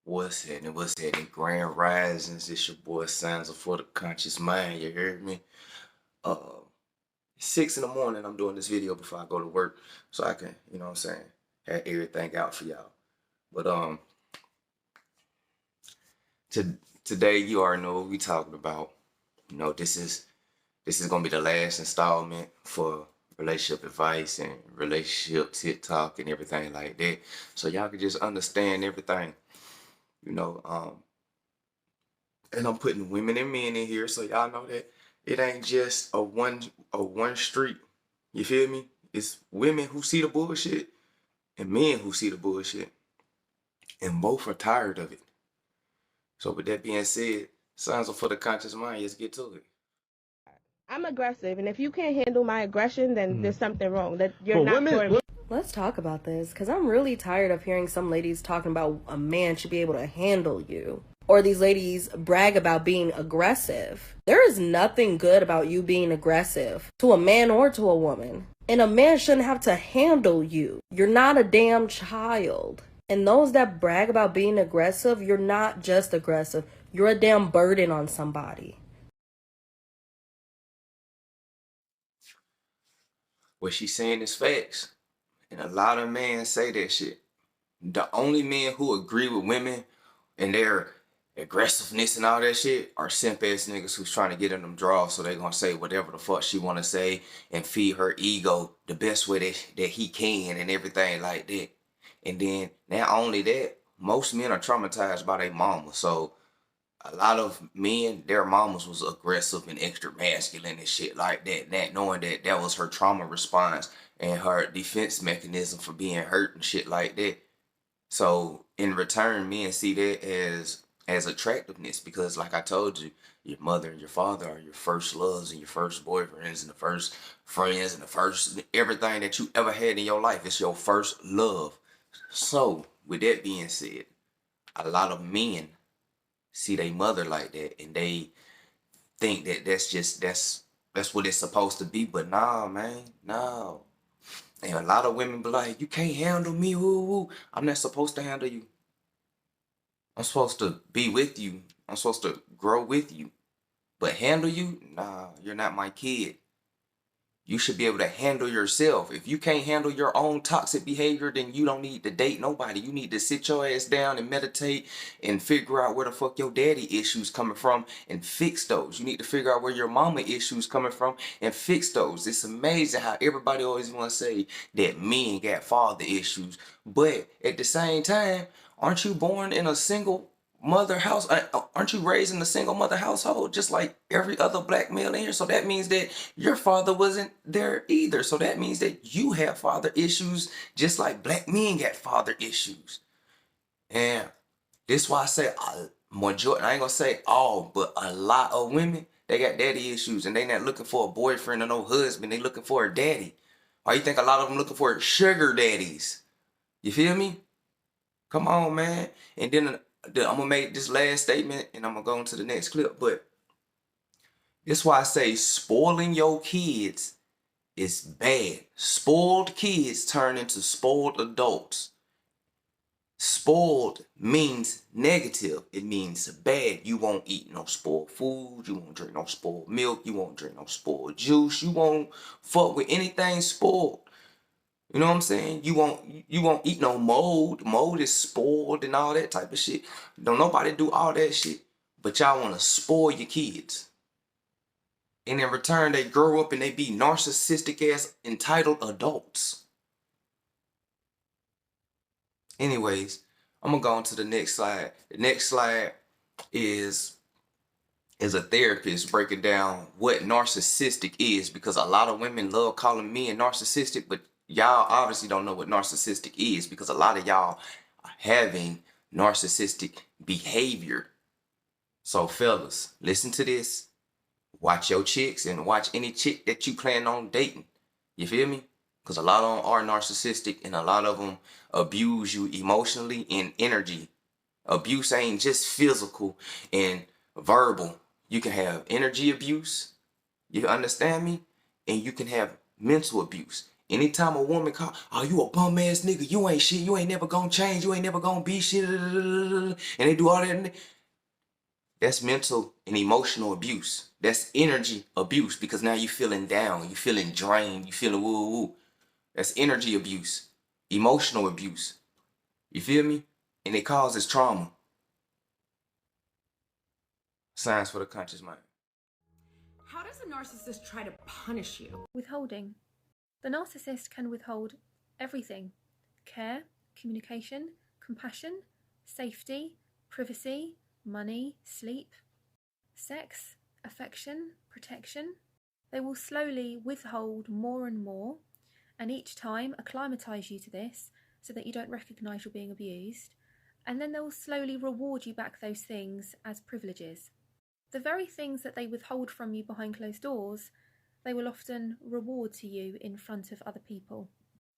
What's happening? Grand Risings. It's your boy Sansa for the Conscious Mind. You heard me? Uh, 6 in the morning. I'm doing this video before I go to work, so I can, you know what I'm saying, have everything out for y'all. But today you already know what we talking about. You know, this is gonna be the last installment for relationship advice and relationship TikTok and everything like that, so y'all can just understand everything. You know, and I'm putting women and men in here so y'all know that it ain't just a one street. You feel me? It's women who see the bullshit and men who see the bullshit. And both are tired of it. So with that being said, signs are for the conscious mind. Let's get to it. I'm aggressive, and if you can't handle my aggression, then there's something wrong. That you're But not women- for me. Let's talk about this, because I'm really tired of hearing some ladies talking about a man should be able to handle you. Or these ladies brag about being aggressive. There is nothing good about you being aggressive to a man or to a woman. And a man shouldn't have to handle you. You're not a damn child. And those that brag about being aggressive, you're not just aggressive. You're a damn burden on somebody. What she's saying is facts. And a lot of men say that shit. The only men who agree with women and their aggressiveness and all that shit are simp ass niggas who's trying to get in them draws, so they gonna say whatever the fuck she wanna say and feed her ego the best way that he can and everything like that. And then not only that, most men are traumatized by their mama. So a lot of men, their mamas was aggressive and extra masculine and shit like that. Not knowing that that was her trauma response and her defense mechanism for being hurt and shit like that. So in return, men see that as attractiveness because, like I told you, your mother and your father are your first loves and your first boyfriends and the first friends and the first everything that you ever had in your life. It's your first love. So with that being said, a lot of men see their mother like that and they think that that's what it's supposed to be. But nah, man, no. And a lot of women be like, you can't handle me, woo woo. I'm not supposed to handle you. I'm supposed to be with you. I'm supposed to grow with you. But handle you? Nah, you're not my kid. You should be able to handle yourself. If you can't handle your own toxic behavior, then you don't need to date nobody. You need to sit your ass down and meditate and figure out where the fuck your daddy issues coming from and fix those. You need to figure out where your mama issues coming from and fix those. It's amazing how everybody always want to say that men got father issues. But at the same time, aren't you born in a single mother house? Aren't you raised in a single mother household just like every other black male in here? So that means that your father wasn't there either. So that means that you have father issues just like black men got father issues. And this why I say majority, I ain't gonna say all, but a lot of women, they got daddy issues and they not looking for a boyfriend or no husband. They looking for a daddy. Why you think a lot of them looking for sugar daddies? You feel me? Come on, man. And then I'm gonna make this last statement and I'm gonna go into the next clip. But this why I say spoiling your kids is bad. Spoiled kids turn into spoiled adults. Spoiled means negative. It means bad. You won't eat no spoiled food. You won't drink no spoiled milk. You won't drink no spoiled juice. You won't fuck with anything spoiled. You know what I'm saying? You won't eat no mold. Mold is spoiled and all that type of shit. Don't nobody do all that shit. But y'all want to spoil your kids. And in return, they grow up and they be narcissistic ass entitled adults. Anyways, I'm gonna go on to the next slide. The next slide is a therapist breaking down what narcissistic is, because a lot of women love calling men narcissistic, but y'all obviously don't know what narcissistic is because a lot of y'all are having narcissistic behavior. So fellas, listen to this. Watch your chicks and watch any chick that you plan on dating. You feel me? Because a lot of them are narcissistic and a lot of them abuse you emotionally and energy. Abuse ain't just physical and verbal. You can have energy abuse, you understand me? And you can have mental abuse. Anytime a woman call, oh, you a bum ass nigga, you ain't shit, you ain't never gonna change, you ain't never gonna be shit, and they do all that. That's mental and emotional abuse. That's energy abuse because now you feeling down, you feeling drained, you feeling woo woo. That's energy abuse, emotional abuse. You feel me? And it causes trauma. Science for the conscious mind. How does a narcissist try to punish you? Withholding. The narcissist can withhold everything: care, communication, compassion, safety, privacy, money, sleep, sex, affection, protection. They will slowly withhold more and more, and each time acclimatize you to this so that you don't recognize you're being abused, and then they will slowly reward you back those things as privileges. The very things that they withhold from you behind closed doors, they will often reward to you in front of other people.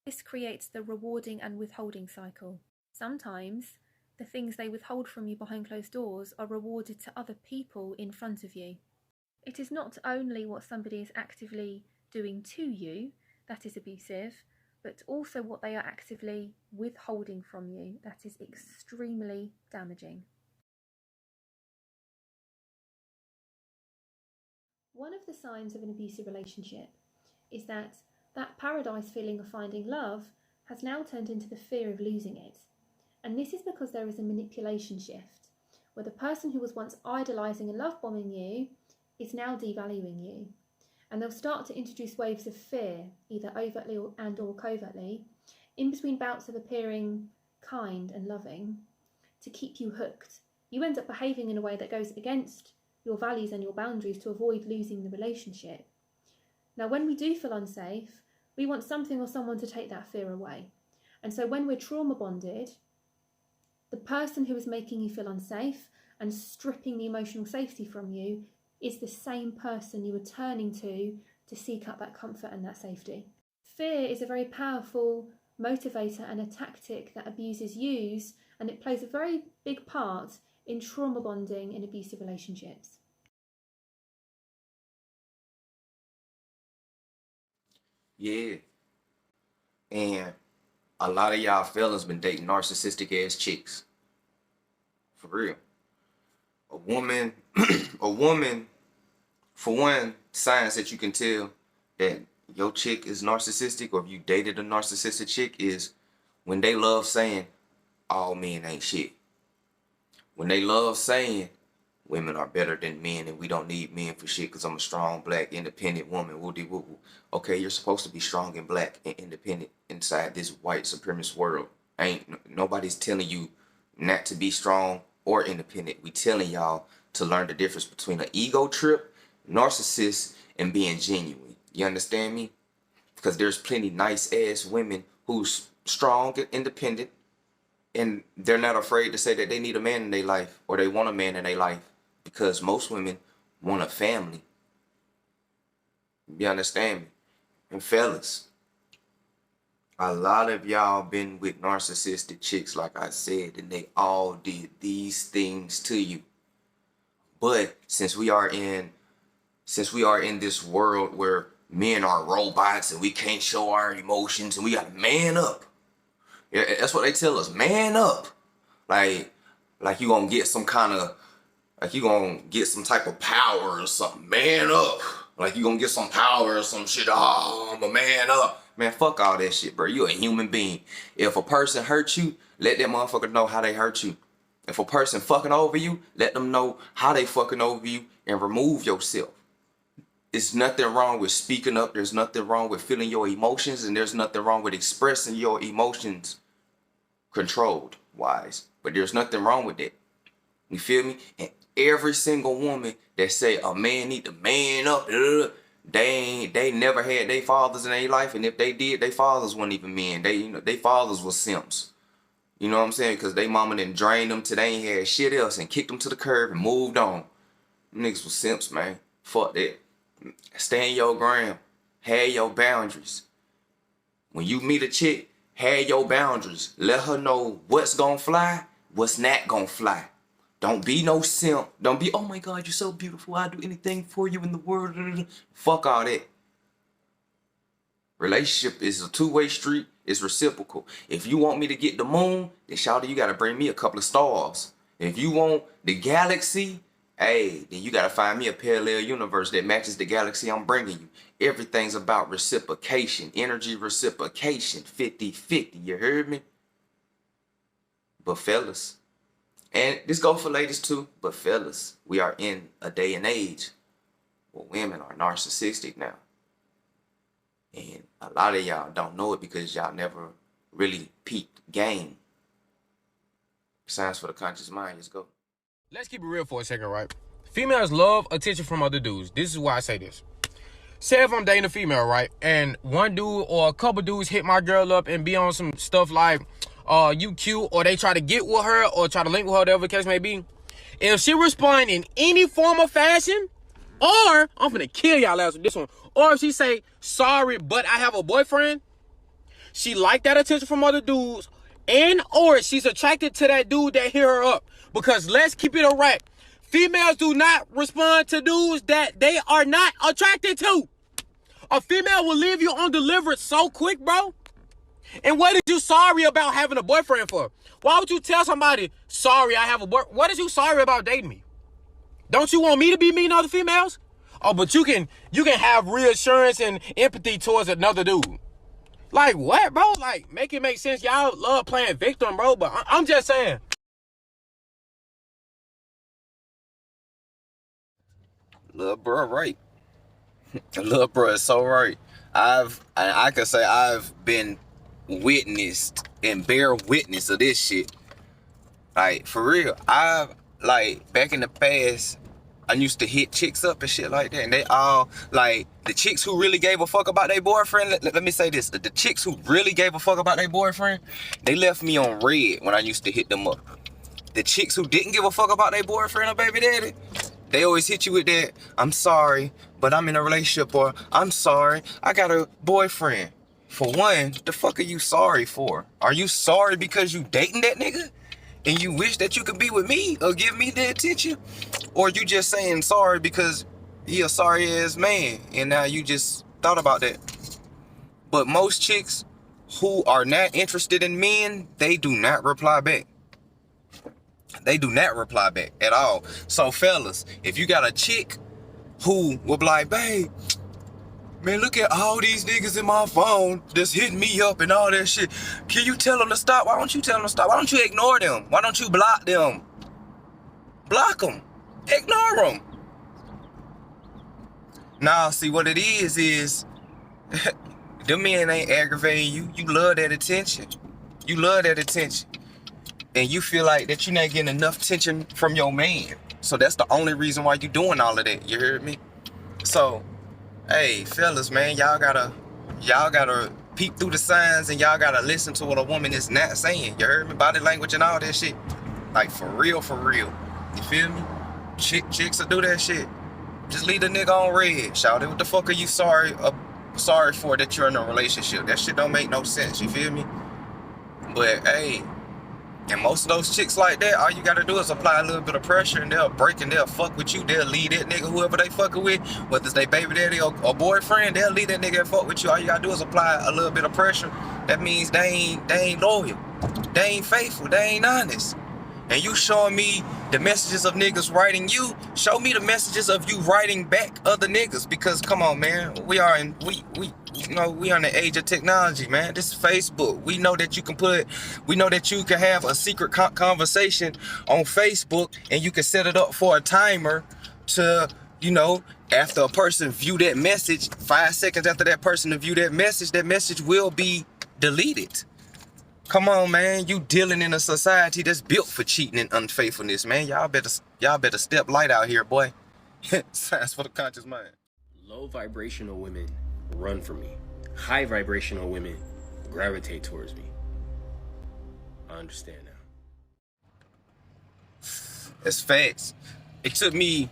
This creates the rewarding and withholding cycle. Sometimes, the things they withhold from you behind closed doors are rewarded to other people in front of you. It is not only what somebody is actively doing to you that is abusive, but also what they are actively withholding from you that is extremely damaging. One of the signs of an abusive relationship is that paradise feeling of finding love has now turned into the fear of losing it. And this is because there is a manipulation shift, where the person who was once idolizing and love bombing you is now devaluing you. And they'll start to introduce waves of fear, either overtly or covertly, in between bouts of appearing kind and loving, to keep you hooked. You end up behaving in a way that goes against your values and your boundaries to avoid losing the relationship. Now, when we do feel unsafe, we want something or someone to take that fear away. And so when we're trauma bonded, the person who is making you feel unsafe and stripping the emotional safety from you is the same person you are turning to seek out that comfort and that safety. Fear is a very powerful motivator and a tactic that abusers use, and it plays a very big part in trauma bonding in abusive relationships. Yeah. And a lot of y'all fellas been dating narcissistic ass chicks. For real. A woman, for one, signs that you can tell that your chick is narcissistic or if you dated a narcissistic chick is when they love saying all men ain't shit. When they love saying women are better than men and we don't need men for shit because I'm a strong, black, independent woman. Woo-de-woo-woo. Okay, you're supposed to be strong and black and independent inside this white supremacist world. Nobody's telling you not to be strong or independent. We telling y'all to learn the difference between an ego trip, narcissist, and being genuine. You understand me? Because there's plenty nice ass women who's strong and independent, and they're not afraid to say that they need a man in their life or they want a man in their life because most women want a family. You understand me? And fellas, a lot of y'all been with narcissistic chicks, like I said, and they all did these things to you. But since we are in this world where men are robots and we can't show our emotions and we gotta man up. Yeah, that's what they tell us, man up. Like you gonna get some kind of, like you gonna get some type of power or something. Man up. Like you gonna get some power or some shit. Oh, I'm a man up. Man, fuck all that shit, bro. You a human being. If a person hurt you, let that motherfucker know how they hurt you. If a person fucking over you, let them know how they fucking over you and remove yourself. There's nothing wrong with speaking up. There's nothing wrong with feeling your emotions, and there's nothing wrong with expressing your emotions controlled wise. But there's nothing wrong with that. You feel me? And every single woman that say a man need to man up, they never had their fathers in their life, and if they did, their fathers weren't even men. They fathers was simps. You know what I'm saying? Because they mama done drained them till they ain't had shit else and kicked them to the curb and moved on. Them niggas was simps, man. Fuck that. Stand your ground. Have your boundaries. When you meet a chick, have your boundaries. Let her know what's gonna fly, what's not gonna fly. Don't be no simp. Don't be, oh my God, you're so beautiful. I'll do anything for you in the world. Fuck all that. Relationship is a two-way street. It's reciprocal. If you want me to get the moon, then shawty, you gotta bring me a couple of stars. If you want the galaxy, hey, then you gotta find me a parallel universe that matches the galaxy I'm bringing you. Everything's about reciprocation, energy reciprocation, 50-50. You heard me? But fellas, and this goes for ladies too, but fellas, we are in a day and age where women are narcissistic now. And a lot of y'all don't know it because y'all never really peeped game. Signs for the conscious mind. Let's go. Let's keep it real for a second, right? Females love attention from other dudes. This is why I say this. Say if I'm dating a female, right? And one dude or a couple dudes hit my girl up and be on some stuff like, you cute, or they try to get with her or try to link with her, whatever the case may be. If she respond in any form of fashion, or I'm finna kill y'all ass with this one, or if she say, sorry, but I have a boyfriend, she like that attention from other dudes, and or she's attracted to that dude that hit her up. Because let's keep it a rack. Females do not respond to dudes that they are not attracted to. A female will leave you undelivered so quick, bro. And what is you sorry about having a boyfriend for? Why would you tell somebody, sorry, I have a boyfriend? What is you sorry about dating me? Don't you want me to be mean to other females? Oh, but you can have reassurance and empathy towards another dude. Like what, bro? Like, make it make sense. Y'all love playing victim, bro, but I'm just saying. Little bro, right? Little bro is so right. I can say I've been witnessed and bear witness of this shit. Like, for real. Like, back in the past, I used to hit chicks up and shit like that. And they all, like, the chicks who really gave a fuck about their boyfriend, let me say this. The chicks who really gave a fuck about their boyfriend, they left me on red when I used to hit them up. The chicks who didn't give a fuck about their boyfriend or baby daddy, they always hit you with that, I'm sorry, but I'm in a relationship, or I'm sorry, I got a boyfriend. For one, the fuck are you sorry for? Are you sorry because you dating that nigga? And you wish that you could be with me or give me the attention? Or you just saying sorry because he a sorry ass man and now you just thought about that? But most chicks who are not interested in men, they do not reply back. They do not reply back at all. So fellas, if you got a chick who will be like, babe, man, look at all these niggas in my phone that's hitting me up and all that shit. Can you tell them to stop? Why don't you tell them to stop? Why don't you ignore them? Why don't you block them? Block them. Ignore them. Nah, see what it is them men ain't aggravating you. You love that attention. You love that attention. And you feel like that you're not getting enough attention from your man. So that's the only reason why you doing all of that. You heard me? So, hey, fellas, man, y'all gotta peep through the signs and y'all gotta listen to what a woman is not saying. You heard me? Body language and all that shit. Like, for real, for real. You feel me? Chicks will do that shit. Just leave the nigga on red. Shout it. What the fuck are you sorry for that you're in a relationship? That shit don't make no sense. You feel me? But, hey, and most of those chicks like that, all you gotta do is apply a little bit of pressure and they'll break and they'll fuck with you. They'll leave that nigga, whoever they fucking with, whether it's their baby daddy or boyfriend, they'll leave that nigga and fuck with you. All you gotta do is apply a little bit of pressure. That means they ain't loyal. They ain't faithful. They ain't honest. And you showing me the messages of niggas writing you, show me the messages of you writing back other niggas. Because come on, man, we are in the age of technology, man. This is Facebook. We know that you can have a secret conversation on Facebook and you can set it up for a timer to, after a person view that message, 5 seconds after that person to view that message will be deleted. Come on, man. You dealing in a society that's built for cheating and unfaithfulness, man. Y'all better step light out here, boy. Signs for the conscious mind. Low vibrational women run from me. High vibrational women gravitate towards me. I understand now. It's facts. It took me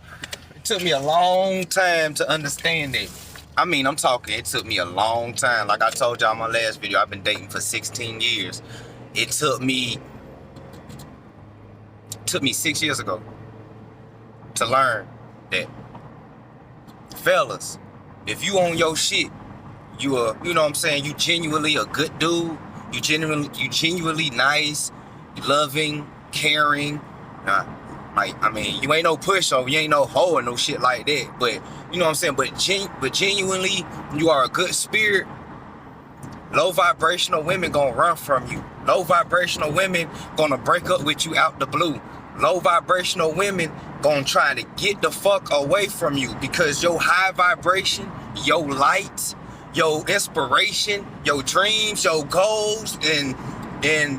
a long time to understand it. I mean, it took me a long time. Like I told y'all in my last video, I've been dating for 16 years. It took me 6 years ago to learn that, fellas, if you on your shit, you know what I'm saying, you genuinely a good dude, you genuinely nice, loving, caring. I mean, you ain't no pushover, you ain't no hoe or no shit like that. But you know what I'm saying. But genuinely, you are a good spirit. Low vibrational women gonna run from you. Low vibrational women gonna break up with you out the blue. Low vibrational women gonna try to get the fuck away from you because your high vibration, your light, your inspiration, your dreams, your goals, and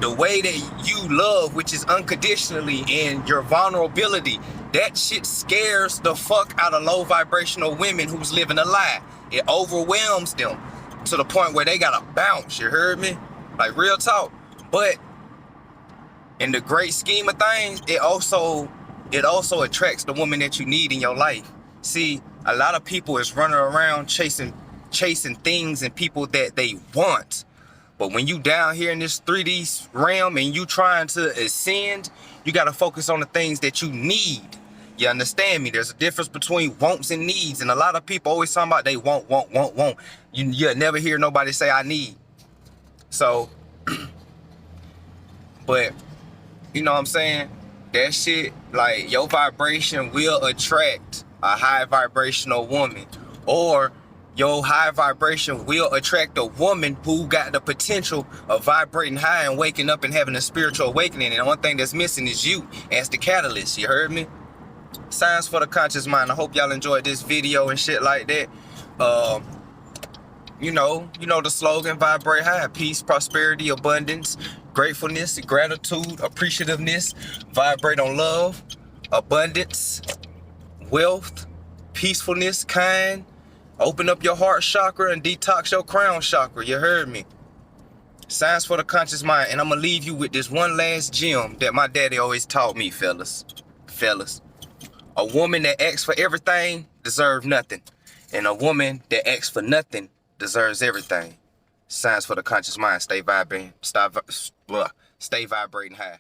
the way that you love, which is unconditionally, and your vulnerability, that shit scares the fuck out of low vibrational women who's living a lie. It overwhelms them to the point where they gotta bounce, you heard me? Like real talk. But in the great scheme of things, it also attracts the woman that you need in your life. See, a lot of people is running around chasing things and people that they want. But when you down here in this 3D realm and you trying to ascend, you got to focus on the things that you need. You understand me? There's a difference between wants and needs. And a lot of people always talking about they want. You'll never hear nobody say I need. So, but, you know what I'm saying? That shit, like, your vibration will attract a high vibrational woman. Or your high vibration will attract a woman who got the potential of vibrating high and waking up and having a spiritual awakening. And the one thing that's missing is you as the catalyst. You heard me? Science for the conscious mind. I hope y'all enjoyed this video and shit like that. You know the slogan, vibrate high. Peace, prosperity, abundance, gratefulness, gratitude, appreciativeness. Vibrate on love, abundance, wealth, peacefulness, kind. Open up your heart chakra and detox your crown chakra. You heard me? Science for the conscious mind. And I'm going to leave you with this one last gem that my daddy always taught me, fellas. A woman that asks for everything deserves nothing. And a woman that asks for nothing deserves everything. Science for the conscious mind. Stay vibrating. Stay vibrating high.